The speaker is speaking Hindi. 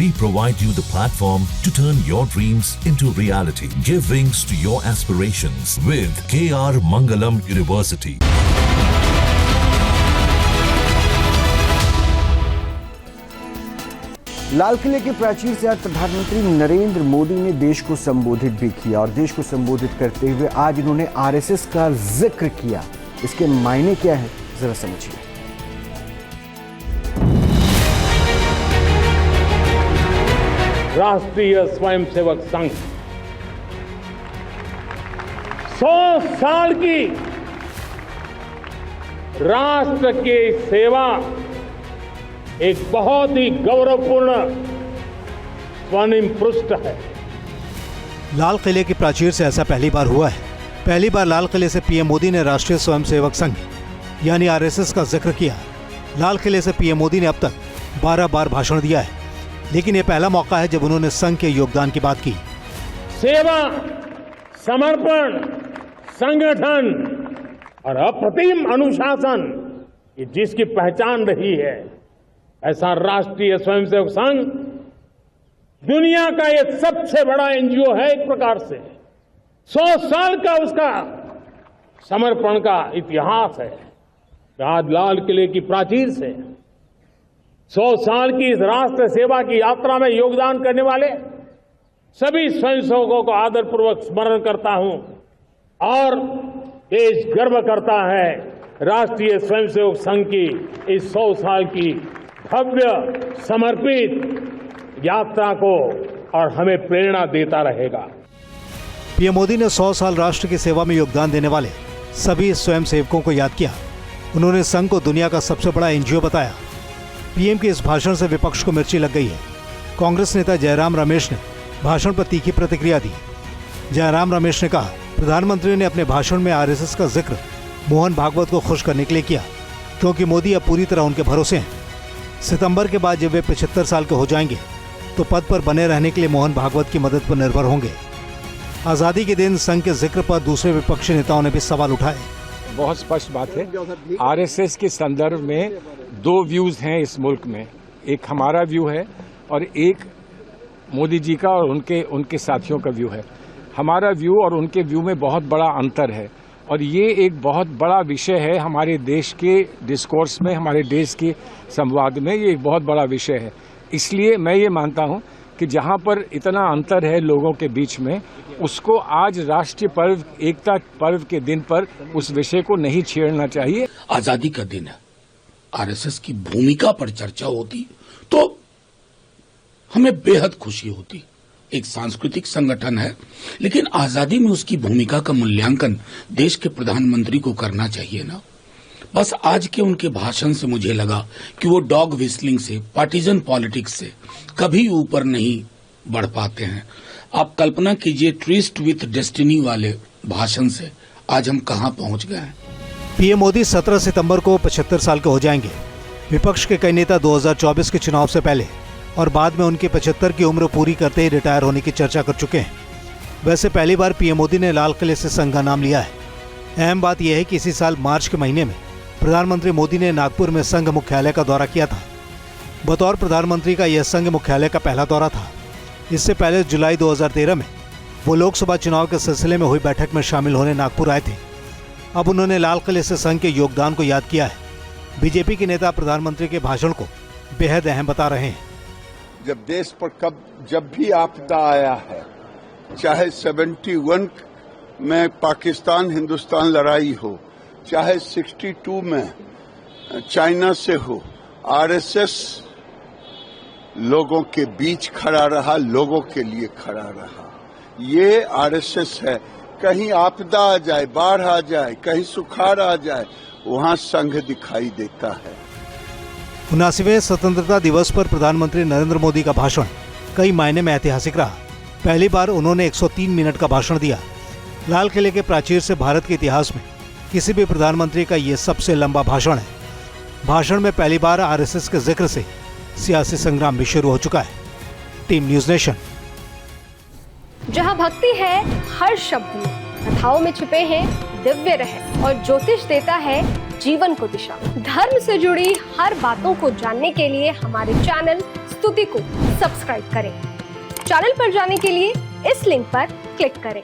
We provide you the platform to turn your dreams into reality. Give wings to your aspirations with KR Mangalam University. लाल किले के प्राचीर से आज प्रधानमंत्री नरेंद्र मोदी ने देश को संबोधित भी किया और देश को संबोधित करते हुए आज इन्होंने आरएसएस का जिक्र किया। इसके मायने क्या है, जरा समझिए। राष्ट्रीय स्वयंसेवक संघ 100 साल की राष्ट्र की सेवा एक बहुत ही गौरवपूर्ण स्वर्णिम पृष्ठ है। लाल किले की प्राचीर से ऐसा पहली बार हुआ है। पहली बार लाल किले से पीएम मोदी ने राष्ट्रीय स्वयंसेवक संघ यानी आरएसएस का जिक्र किया। लाल किले से पीएम मोदी ने अब तक 12 बार भाषण दिया है, लेकिन ये पहला मौका है जब उन्होंने संघ के योगदान की बात की। सेवा, समर्पण, संगठन और अप्रतिम अनुशासन ये जिसकी पहचान रही है, ऐसा राष्ट्रीय स्वयंसेवक संघ दुनिया का ये सबसे बड़ा एनजीओ है। एक प्रकार से 100 साल का उसका समर्पण का इतिहास है। आज लाल किले की प्राचीर से 100 साल की इस राष्ट्र सेवा की यात्रा में योगदान करने वाले सभी स्वयंसेवकों को आदरपूर्वक स्मरण करता हूं और देश गर्व करता है राष्ट्रीय स्वयंसेवक संघ की इस 100 साल की भव्य समर्पित यात्रा को और हमें प्रेरणा देता रहेगा। पीएम मोदी ने 100 साल राष्ट्र की सेवा में योगदान देने वाले सभी स्वयंसेवकों को याद किया। उन्होंने संघ को दुनिया का सबसे बड़ा एनजीओ बताया। पीएम के इस भाषण से विपक्ष को मिर्ची लग गई है। कांग्रेस नेता जयराम रमेश ने भाषण पर तीखी प्रतिक्रिया दी। जयराम रमेश ने कहा, प्रधानमंत्री ने अपने भाषण में आरएसएस का जिक्र मोहन भागवत को खुश करने के लिए किया, क्योंकि मोदी अब पूरी तरह उनके भरोसे हैं। सितंबर के बाद जब वे 75 साल के हो जाएंगे तो पद पर बने रहने के लिए मोहन भागवत की मदद पर निर्भर होंगे। आजादी के दिन संघ के जिक्र पर दूसरे विपक्षी नेताओं ने भी सवाल उठाए। बहुत स्पष्ट बात है, आरएसएस के संदर्भ में 2 व्यूज हैं इस मुल्क में। एक हमारा व्यू है और एक मोदी जी का और उनके साथियों का व्यू है। हमारा व्यू और उनके व्यू में बहुत बड़ा अंतर है और ये एक बहुत बड़ा विषय है हमारे देश के डिस्कोर्स में, हमारे देश के संवाद में। ये एक बहुत बड़ा विषय है। इसलिए मैं ये मानता हूँ कि जहाँ पर इतना अंतर है लोगों के बीच में, उसको आज राष्ट्रीय पर्व, एकता पर्व के दिन पर उस विषय को नहीं छेड़ना चाहिए। आजादी का दिन है, आरएसएस की भूमिका पर चर्चा होती तो हमें बेहद खुशी होती। एक सांस्कृतिक संगठन है, लेकिन आजादी में उसकी भूमिका का मूल्यांकन देश के प्रधानमंत्री को करना चाहिए ना। बस आज के उनके भाषण से मुझे लगा कि वो डॉग व्हिस्टलिंग से, पार्टीजन पॉलिटिक्स से कभी ऊपर नहीं बढ़ पाते हैं। आप कल्पना कीजिए, ट्विस्ट विथ डेस्टिनी वाले भाषण से आज हम कहां पहुंच गए हैं। पीएम मोदी 17 सितंबर को 75 साल के हो जाएंगे। विपक्ष के कई नेता 2024 के चुनाव से पहले और बाद में उनके 75 की उम्र पूरी करते ही रिटायर होने की चर्चा कर चुके हैं। वैसे पहली बार पीएम मोदी ने लाल किले से संघ का नाम लिया है। अहम बात यह है कि इसी साल मार्च के महीने में प्रधानमंत्री मोदी ने नागपुर में संघ मुख्यालय का दौरा किया था। बतौर प्रधानमंत्री का यह संघ मुख्यालय का पहला दौरा था। इससे पहले जुलाई 2013 में वो लोकसभा चुनाव के सिलसिले में हुई बैठक में शामिल होने नागपुर आए थे। अब उन्होंने लाल किले से संघ के योगदान को याद किया है। बीजेपी के नेता प्रधानमंत्री के भाषण को बेहद अहम बता रहे हैं। जब देश पर जब भी आपदा आया है, चाहे 71 में पाकिस्तान हिंदुस्तान लड़ाई हो, चाहे 62 में चाइना से हो, आरएसएस लोगों के बीच खड़ा रहा, लोगों के लिए खड़ा रहा। ये आरएसएस है। कहीं आपदा आ जाए, बाढ़ आ जाए, कहीं सुखाड़ आ जाए, वहां संघ दिखाई देता है। 79वें स्वतंत्रता दिवस पर प्रधानमंत्री नरेंद्र मोदी का भाषण कई मायने में ऐतिहासिक रहा। पहली बार उन्होंने 103 मिनट का भाषण दिया। लाल किले के प्राचीर से भारत के इतिहास में किसी भी प्रधानमंत्री का ये सबसे लंबा भाषण है। भाषण में पहली बार आरएसएस के जिक्र से सियासी संग्राम भी शुरू हो चुका है। Team news nation. जहां भक्ति है हर शब्द में, कथाओं में छुपे हैं दिव्य रहस्य और ज्योतिष देता है जीवन को दिशा। धर्म से जुड़ी हर बातों को जानने के लिए हमारे चैनल प्रस्तुति को सब्सक्राइब करें। चैनल पर जाने के लिए इस लिंक पर क्लिक करें।